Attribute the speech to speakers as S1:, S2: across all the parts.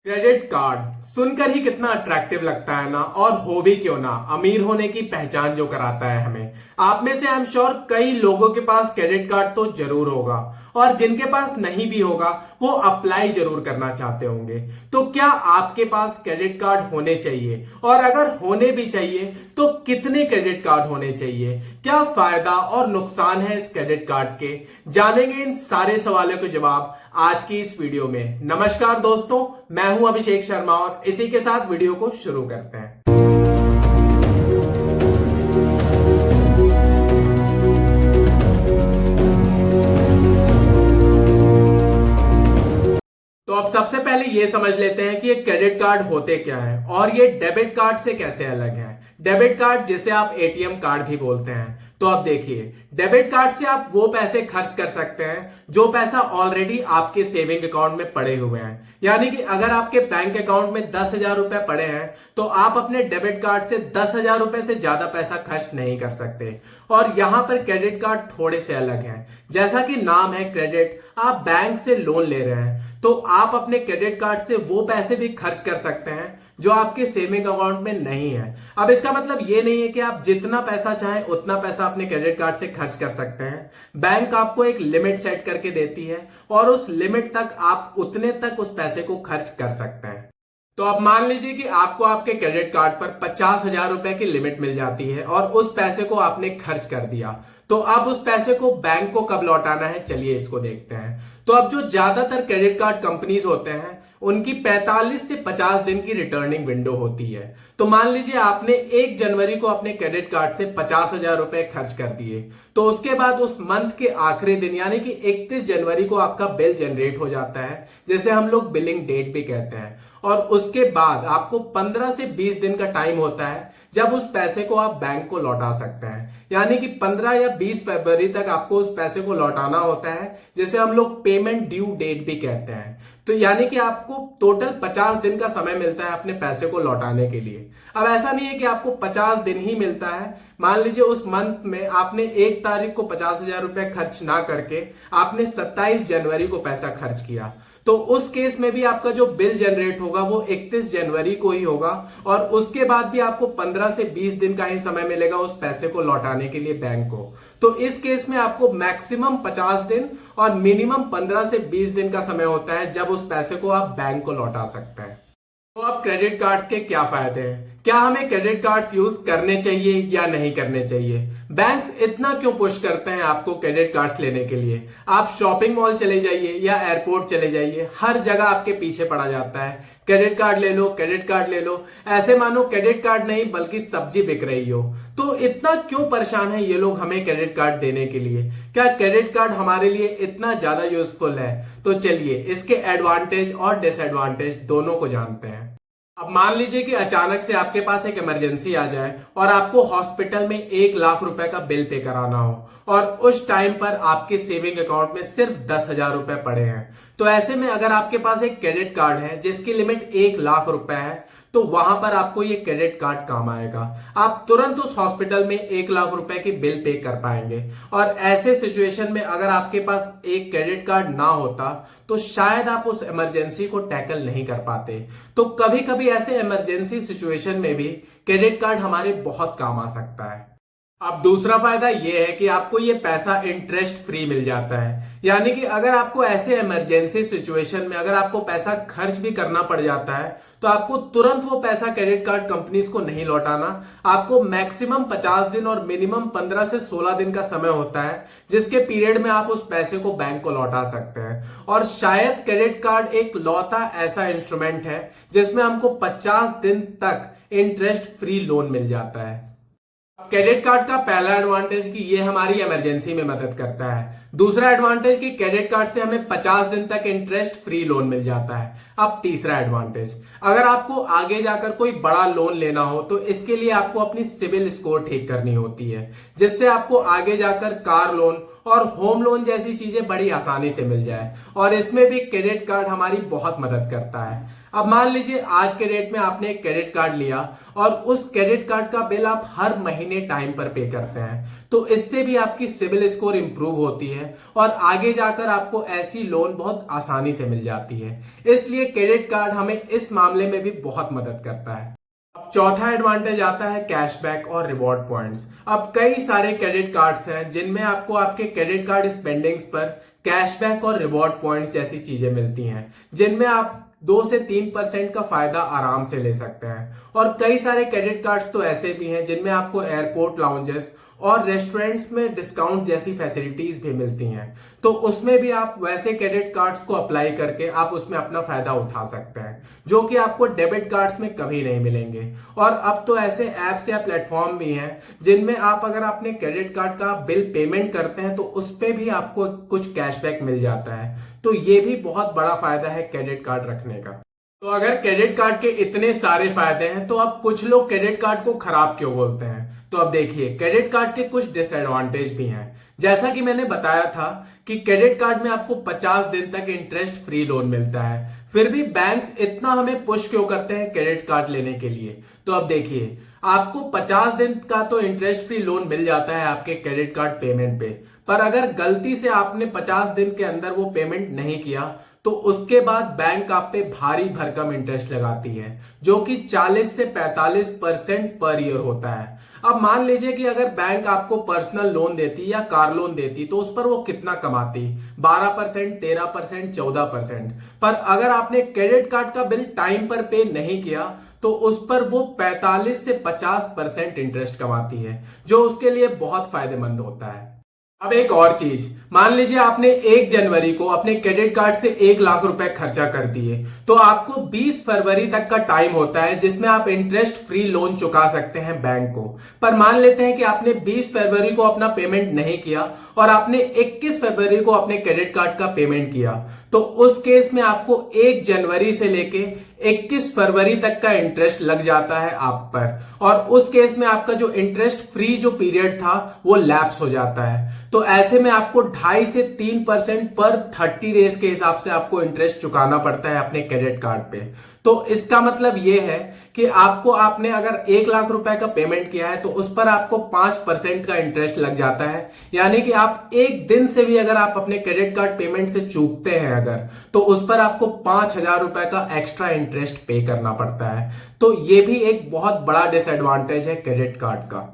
S1: Credit card सुनकर ही कितना attractive लगता है ना। और हो भी क्यों ना, अमीर होने की पहचान जो कराता है हमें। आप में से आई एम श्योर कई लोगों के पास क्रेडिट कार्ड तो जरूर होगा, और जिनके पास नहीं भी होगा वो अप्लाई जरूर करना चाहते होंगे। तो क्या आपके पास क्रेडिट कार्ड होने चाहिए, और अगर होने भी चाहिए तो कितने क्रेडिट कार्ड होने चाहिए? क्या फायदा और नुकसान है इस क्रेडिट कार्ड के? जानेंगे इन सारे सवालों के जवाब आज की इस वीडियो में। नमस्कार दोस्तों, मैं हूं अभिषेक शर्मा और इसी के साथ वीडियो को शुरू करते हैं। तो अब सबसे पहले ये समझ लेते हैं कि ये क्रेडिट कार्ड होते क्या है और ये डेबिट कार्ड से कैसे अलग है। डेबिट कार्ड जिसे आप एटीएम कार्ड भी बोलते हैं। तो अब देखिए, डेबिट कार्ड से आप वो पैसे खर्च कर सकते हैं जो पैसा ऑलरेडी आपके सेविंग अकाउंट में पड़े हुए हैं। यानी कि अगर आपके बैंक अकाउंट में 10,000 रुपए पड़े हैं तो आप अपने डेबिट कार्ड से 10,000 रुपए से ज्यादा पैसा खर्च नहीं कर सकते। और यहां पर क्रेडिट कार्ड थोड़े से अलग हैं। जैसा कि नाम है क्रेडिट, आप बैंक से लोन ले रहे हैं तो आप अपने क्रेडिट कार्ड से वो पैसे भी खर्च कर सकते हैं जो आपके सेविंग अकाउंट में नहीं है। अब इसका मतलब ये नहीं है कि आप जितना पैसा चाहें उतना पैसा अपने क्रेडिट कार्ड से खर्च कर सकते हैं। बैंक आपको एक लिमिट सेट करके देती है और उस लिमिट तक आप उतने तक उस पैसे को खर्च कर सकते हैं। तो अब मान लीजिए कि आपको आपके क्रेडिट कार्ड पर 50,000 रुपए की लिमिट मिल जाती है और उस पैसे को आपने खर्च कर दिया। तो अब उस पैसे को बैंक को कब लौटाना है, चलिए इसको देखते हैं। तो अब जो ज्यादातर क्रेडिट कार्ड कंपनीज होते हैं उनकी 45 से 50 दिन की रिटर्निंग विंडो होती है। तो मान लीजिए आपने 1 जनवरी को अपने क्रेडिट कार्ड से 50,000 रुपए खर्च कर दिए, तो उसके बाद उस मंथ के आखिरी दिन यानी कि 31 जनवरी को आपका बिल जनरेट हो जाता है, जिसे हम लोग बिलिंग डेट भी कहते हैं। और उसके बाद आपको 15 से 20 दिन का टाइम होता है जब उस पैसे को आप बैंक को लौटा सकते हैं। यानी कि 15 या 20 फरवरी तक आपको उस पैसे को लौटाना होता है, जिसे हम लोग पेमेंट ड्यू डेट भी कहते हैं। तो यानी कि आपको टोटल 50 दिन का समय मिलता है अपने पैसे को लौटाने के लिए। अब ऐसा नहीं है कि आपको 50 दिन ही मिलता है। मान लीजिए उस मंथ में आपने 1 तारीख को 50,000 रुपए खर्च ना करके आपने 27 जनवरी को पैसा खर्च किया, तो उस केस में भी आपका जो बिल जनरेट होगा वो 31 जनवरी को ही होगा। और उसके बाद भी आपको 15 से 20 दिन का ही समय मिलेगा उस पैसे को लौटाने के लिए बैंक को। तो इस केस में आपको मैक्सिमम 50 दिन और मिनिमम 15 से 20 दिन का समय होता है जब उस पैसे को आप बैंक को लौटा सकते हैं। तो अब क्रेडिट कार्ड्स के क्या फायदे हैं? क्या हमें क्रेडिट कार्ड्स यूज करने चाहिए या नहीं करने चाहिए? बैंक्स इतना क्यों पुश करते हैं आपको क्रेडिट कार्ड्स लेने के लिए? आप शॉपिंग मॉल चले जाइए या एयरपोर्ट चले जाइए, हर जगह आपके पीछे पड़ा जाता है क्रेडिट कार्ड ले लो, क्रेडिट कार्ड ले लो। ऐसे मानो क्रेडिट कार्ड नहीं बल्कि सब्जी बिक रही हो। तो इतना क्यों परेशान है ये लोग हमें क्रेडिट कार्ड देने के लिए? क्या क्रेडिट कार्ड हमारे लिए इतना ज्यादा यूजफुल है? तो चलिए इसके एडवांटेज और डिसएडवांटेज दोनों को जानते हैं। अब मान लीजिए कि अचानक से आपके पास एक इमरजेंसी आ जाए और आपको हॉस्पिटल में 1 लाख रुपए का बिल पे कराना हो, और उस टाइम पर आपके सेविंग अकाउंट में सिर्फ 10,000 रुपए पड़े हैं। तो ऐसे में अगर आपके पास एक क्रेडिट कार्ड है जिसकी लिमिट 1 लाख रुपए है, तो वहां पर आपको ये क्रेडिट कार्ड काम आएगा। आप तुरंत उस हॉस्पिटल में 1 लाख रुपए की बिल पे कर पाएंगे। और ऐसे सिचुएशन में अगर आपके पास एक क्रेडिट कार्ड ना होता तो शायद आप उस इमरजेंसी को टैकल नहीं कर पाते। तो कभी कभी ऐसे इमरजेंसी सिचुएशन में भी क्रेडिट कार्ड हमारे बहुत काम आ सकता है। अब दूसरा फायदा यह है कि आपको ये पैसा इंटरेस्ट फ्री मिल जाता है। यानी कि अगर आपको ऐसे इमरजेंसी सिचुएशन में अगर आपको पैसा खर्च भी करना पड़ जाता है तो आपको तुरंत वो पैसा क्रेडिट कार्ड कंपनीज को नहीं लौटाना। आपको मैक्सिमम 50 दिन और मिनिमम 15 से 16 दिन का समय होता है, जिसके पीरियड में आप उस पैसे को बैंक को लौटा सकते हैं। और शायद क्रेडिट कार्ड एक लौता ऐसा इंस्ट्रूमेंट है जिसमें हमको 50 दिन तक इंटरेस्ट फ्री लोन मिल जाता है। क्रेडिट कार्ड का पहला एडवांटेज कि ये हमारी इमरजेंसी में मदद करता है। दूसरा एडवांटेज कि क्रेडिट कार्ड से हमें 50 दिन तक इंटरेस्ट फ्री लोन मिल जाता है। अब तीसरा एडवांटेज, अगर आपको आगे जाकर कोई बड़ा लोन लेना हो तो इसके लिए आपको अपनी सिविल स्कोर ठीक करनी होती है, जिससे आपको आगे जाकर कार लोन और होम लोन जैसी चीजें बड़ी आसानी से मिल जाए। और इसमें भी क्रेडिट कार्ड हमारी बहुत मदद करता है। अब मान लीजिए आज के डेट में आपने एक क्रेडिट कार्ड लिया और उस क्रेडिट कार्ड का बिल आप हर महीने टाइम पर पे करते हैं, तो इससे भी आपकी सिविल स्कोर इंप्रूव होती है और आगे जाकर आपको ऐसी लोन बहुत आसानी से मिल जाती है। इसलिए क्रेडिट कार्ड हमें इस मामले में भी बहुत मदद करता है। चौथा एडवांटेज आता है कैशबैक और रिवॉर्ड पॉइंट्स। अब कई सारे क्रेडिट कार्ड्स हैं जिनमें आपको आपके क्रेडिट कार्ड स्पेंडिंग्स पर कैशबैक और रिवॉर्ड पॉइंट्स जैसी चीजें मिलती हैं, जिनमें आप 2 से 3% का फायदा आराम से ले सकते हैं। और कई सारे क्रेडिट कार्ड्स तो ऐसे भी हैं जिनमें आपको एयरपोर्ट लाउंजेस और रेस्टोरेंट्स में डिस्काउंट जैसी फैसिलिटीज भी मिलती हैं। तो उसमें भी आप वैसे क्रेडिट कार्ड्स को अप्लाई करके आप उसमें अपना फायदा उठा सकते हैं, जो कि आपको डेबिट कार्ड्स में कभी नहीं मिलेंगे। और अब तो ऐसे ऐप्स या प्लेटफॉर्म भी हैं जिनमें आप अगर अपने क्रेडिट कार्ड का बिल पेमेंट करते हैं तो उस पर भी आपको कुछ कैशबैक मिल जाता है। तो ये भी बहुत बड़ा फायदा है क्रेडिट कार्ड रखने का। तो अगर क्रेडिट कार्ड के इतने सारे फायदे हैं तो अब कुछ लोग क्रेडिट कार्ड को खराब क्यों बोलते हैं? तो अब देखिए, क्रेडिट कार्ड के कुछ डिसएडवांटेज भी हैं। जैसा कि मैंने बताया था कि क्रेडिट कार्ड में आपको 50 दिन तक इंटरेस्ट फ्री लोन मिलता है, फिर भी बैंक्स इतना हमें पुश क्यों करते हैं क्रेडिट कार्ड लेने के लिए? तो अब देखिए, आपको 50 दिन का तो इंटरेस्ट फ्री लोन मिल जाता है आपके क्रेडिट कार्ड पेमेंट पे, पर अगर गलती से आपने 50 दिन के अंदर वो पेमेंट नहीं किया तो उसके बाद बैंक आप पे भारी भरकम इंटरेस्ट लगाती है, जो कि 40 से 45% पर ईयर होता है। अब मान लीजिए कि अगर बैंक आपको पर्सनल लोन देती या कार लोन देती तो उस पर वो कितना कमाती? 12%, 13%, 14%। पर अगर आपने क्रेडिट कार्ड का बिल टाइम पर पे नहीं किया तो उस पर वो 45 से 50% इंटरेस्ट कमाती है, जो उसके लिए बहुत फायदेमंद होता है। अब एक और चीज, मान लीजिए आपने 1 जनवरी को अपने क्रेडिट कार्ड से 1 लाख रुपए खर्चा कर दिए, तो आपको 20 फरवरी तक का टाइम होता है जिसमें आप इंटरेस्ट फ्री लोन चुका सकते हैं बैंक को। पर मान लेते हैं कि आपने 20 फरवरी को अपना पेमेंट नहीं किया और आपने 21 फरवरी को अपने क्रेडिट कार्ड का पेमेंट किया, तो उस केस में आपको 1 जनवरी से लेके 21 फरवरी तक का इंटरेस्ट लग जाता है आप पर, और उस केस में आपका जो इंटरेस्ट फ्री जो पीरियड था वो लैप्स हो जाता है। तो ऐसे में आपको 2.5 से 3% पर 30 डेज के हिसाब से आपको इंटरेस्ट चुकाना पड़ता है अपने क्रेडिट कार्ड पे। तो इसका मतलब यह है कि आपने अगर 1 लाख रुपए का पेमेंट किया है तो उस पर आपको 5% का इंटरेस्ट लग जाता है। यानी कि आप एक दिन से भी अगर आप अपने क्रेडिट कार्ड पेमेंट से चूकते हैं अगर, तो उस पर आपको 5,000 रुपए का एक्स्ट्रा इंटरेस्ट पे करना पड़ता है। तो यह भी एक बहुत बड़ा डिसएडवांटेज है क्रेडिट कार्ड का।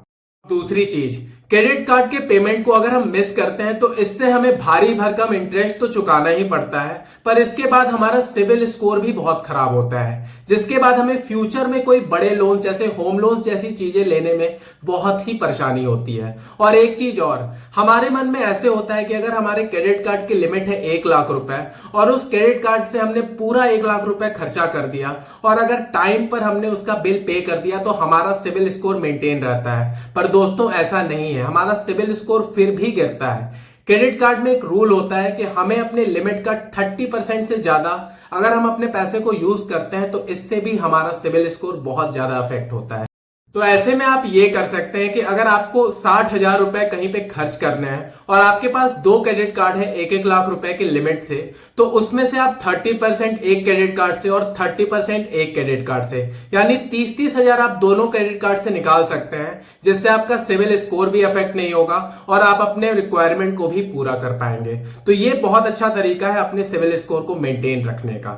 S1: दूसरी चीज, क्रेडिट कार्ड के पेमेंट को अगर हम मिस करते हैं तो इससे हमें भारी भरकम इंटरेस्ट तो चुकाना ही पड़ता है, पर इसके बाद हमारा सिबिल स्कोर भी बहुत खराब होता है, जिसके बाद हमें फ्यूचर में कोई बड़े लोन जैसे होम लोन जैसी चीजें लेने में बहुत ही परेशानी होती है। और एक चीज और, हमारे मन में ऐसे होता है कि अगर हमारे क्रेडिट कार्ड की लिमिट है 1 लाख रुपए और उस क्रेडिट कार्ड से हमने पूरा 1 लाख रुपए खर्चा कर दिया और अगर टाइम पर हमने उसका बिल पे कर दिया तो हमारा सिबिल स्कोर मेंटेन रहता है। पर दोस्तों ऐसा नहीं है, हमारा सिबिल स्कोर फिर भी गिरता है। क्रेडिट कार्ड में एक रूल होता है कि हमें अपने लिमिट का 30% से ज्यादा अगर हम अपने पैसे को यूज करते हैं तो इससे भी हमारा सिबिल स्कोर बहुत ज्यादा अफेक्ट होता है। तो ऐसे में आप ये कर सकते हैं कि अगर आपको 60,000 रुपए कहीं पे खर्च करने हैं और आपके पास 2 क्रेडिट कार्ड है 1-1 लाख रुपए की लिमिट से, तो उसमें से आप 30% एक क्रेडिट कार्ड से और 30% एक क्रेडिट कार्ड से, यानी 30-30 हजार आप दोनों क्रेडिट कार्ड से निकाल सकते हैं, जिससे आपका सिविल स्कोर भी अफेक्ट नहीं होगा और आप अपने रिक्वायरमेंट को भी पूरा कर पाएंगे। तो ये बहुत अच्छा तरीका है अपने सिविल स्कोर को मेंटेन रखने का।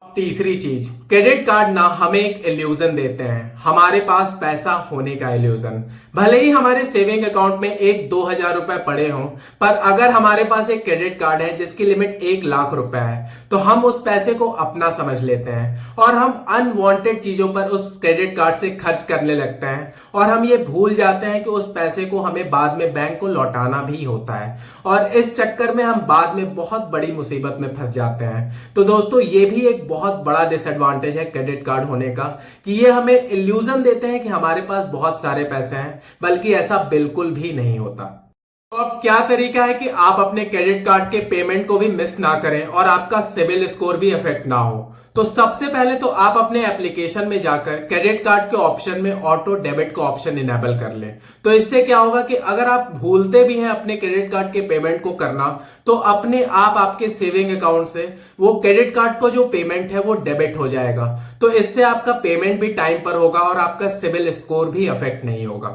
S1: तीसरी चीज, क्रेडिट कार्ड ना हमें एक इल्यूजन देते हैं, हमारे पास पैसा होने का इल्यूजन। भले ही हमारे सेविंग अकाउंट में 1-2 हजार रुपए पड़े हों, पर अगर हमारे पास एक क्रेडिट कार्ड है जिसकी लिमिट 1 लाख रुपए है तो हम उस पैसे को अपना समझ लेते हैं और हम अनवांटेड चीजों पर उस क्रेडिट कार्ड से खर्च करने लगते हैं और हम ये भूल जाते हैं कि उस पैसे को हमें बाद में बैंक को लौटाना भी होता है, और इस चक्कर में हम बाद में बहुत बड़ी मुसीबत में फंस जाते हैं। तो दोस्तों ये भी एक बहुत बड़ा डिसएडवांटेज है क्रेडिट कार्ड होने का कि ये हमें इल्यूजन देते हैं कि हमारे पास बहुत सारे पैसे हैं, बल्कि ऐसा बिल्कुल भी नहीं होता। तो अब क्या तरीका है कि आप अपने क्रेडिट कार्ड के पेमेंट को भी मिस ना करें और आपका सिबिल स्कोर भी इफेक्ट ना हो? तो सबसे पहले तो आप अपने एप्लीकेशन में जाकर क्रेडिट कार्ड के ऑप्शन में ऑटो डेबिट का ऑप्शन इनेबल कर लें। तो इससे क्या होगा कि अगर आप भूलते भी हैं अपने क्रेडिट कार्ड के पेमेंट को करना, तो अपने आप आपके सेविंग अकाउंट से वो क्रेडिट कार्ड का जो पेमेंट है वो डेबिट हो जाएगा। तो इससे आपका पेमेंट भी टाइम पर होगा और आपका सिबिल स्कोर भी अफेक्ट नहीं होगा।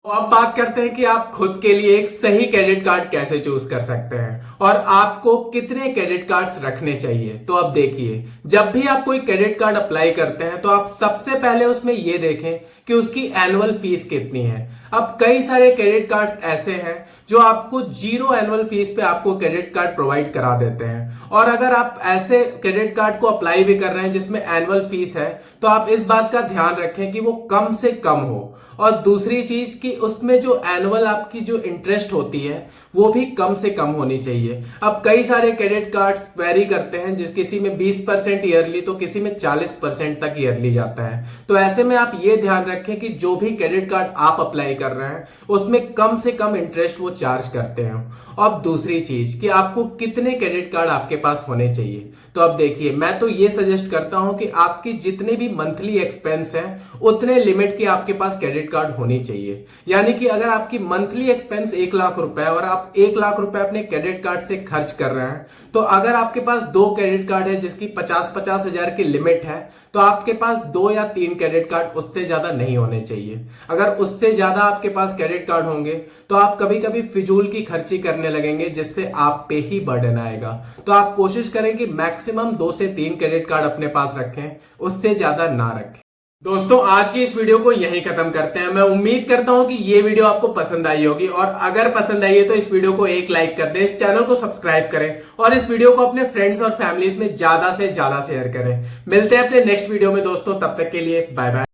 S1: तो अब बात करते हैं कि आप खुद के लिए एक सही क्रेडिट कार्ड कैसे चूज कर सकते हैं और आपको कितने क्रेडिट कार्ड्स रखने चाहिए। तो अब देखिए, जब भी आप कोई क्रेडिट कार्ड अप्लाई करते हैं तो आप सबसे पहले उसमें यह देखें कि उसकी एनुअल फीस कितनी है। अब कई सारे क्रेडिट कार्ड्स ऐसे हैं जो आपको 0 एनुअल फीस पे आपको क्रेडिट कार्ड प्रोवाइड करा देते हैं, और अगर आप ऐसे क्रेडिट कार्ड को अप्लाई भी कर रहे हैं जिसमें एनुअल फीस है तो आप इस बात का ध्यान रखें कि वो कम से कम हो। और दूसरी चीज कि उसमें जो एनुअल आपकी जो इंटरेस्ट होती है वो भी कम से कम होनी चाहिए। अब कई सारे क्रेडिट कार्ड्स वेरी करते हैं, जिस किसी में 20% ईयरली तो किसी में 40% तक ईयरली जाता है। तो ऐसे में आप ये ध्यान रखें कि जो भी क्रेडिट कार्ड आप अप्लाई कर रहे हैं उसमें कम से कम इंटरेस्ट वो चार्ज करते हैं। अब दूसरी चीज कि आपको कितने क्रेडिट कार्ड आपके पास होने चाहिए। तो अब देखिए, मैं तो ये सजेस्ट करता हूं कि आपकी जितने भी मंथली एक्सपेंस हैं उतने लिमिट की आपके पास क्रेडिट कार्ड होनी चाहिए। यानी कि अगर आपकी मंथली एक्सपेंस 1 लाख रुपए और आप 1 लाख रुपए अपने क्रेडिट कार्ड से खर्च कर रहे हैं, तो अगर आपके पास 2 क्रेडिट कार्ड है जिसकी 50-50 हजार की लिमिट है तो आपके पास 2 या 3 क्रेडिट कार्ड, उससे ज्यादा नहीं होने चाहिए। अगर उससे ज्यादा आपके पास क्रेडिट कार्ड होंगे तो आप कभी कभी फिजूल की खर्ची करने लगेंगे जिससे आप पे ही बर्डन आएगा। तो आप कोशिश करें कि मैक्सिमम 2 से 3 क्रेडिट कार्ड अपने पास रखें, उससे ज्यादा ना रखें। दोस्तों, आज की इस वीडियो को यहीं खत्म करते हैं। मैं उम्मीद करता हूं कि ये वीडियो आपको पसंद आई होगी, और अगर पसंद आई है तो इस वीडियो को एक लाइक कर दें, इस चैनल को सब्सक्राइब करें और इस वीडियो को अपने फ्रेंड्स और फैमिलीज में ज्यादा से ज्यादा शेयर करें। मिलते हैं अपने नेक्स्ट वीडियो में दोस्तों, तब तक के लिए बाय बाय।